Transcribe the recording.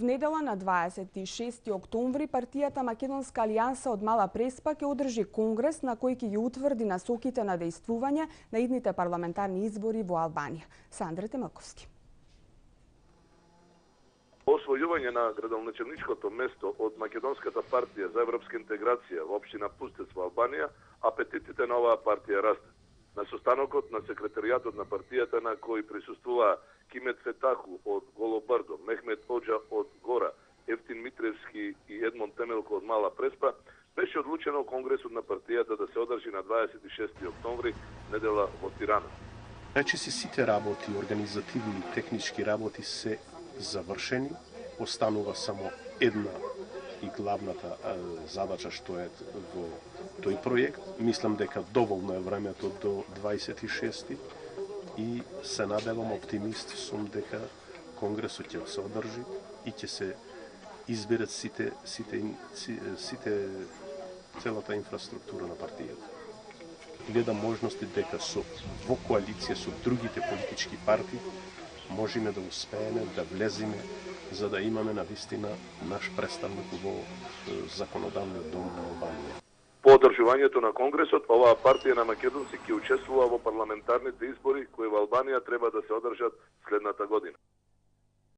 недела на 26 октомври партијата Македонска алијанса од Мала Преспа ќе одржи конгрес на кој ќе ги утврди насоките на дејствување на идните парламентарни избори во Албанија. Сандра Темаковски. Освојување на градоначелничкото место од Македонската партија за европска интеграција во општина Пустец во Албанија, апетитите на оваа партија растат. На состанокот на секретаријатот на партијата на кој присуствуваа Кимет Фетаху од Голобардо, Мехмет Оджа од Гора, Ефтин Митревски и Едмон Темелко од Мала Преспа, беше одлучено конгресот на партијата да се одржи на 26 октомври недела во Тирана. Речиси сите работи, организативни и технички работи се завршени, останува само една и главната задача што е во тој проект. Мислам дека доволно е времето до 26 и се надевам, оптимист сум дека конгресот ќе се одржи и ќе се изберат целата инфраструктура на партијата. Гледам можности дека во коалиција со другите политички партии можеме да успееме да влеземе за да имаме навистина наш представник во законодавниот дом на Албанија. По одржувањето на конгресот, оваа партија на македонци ќе учествува во парламентарните избори кои во Албанија треба да се одржат следната година.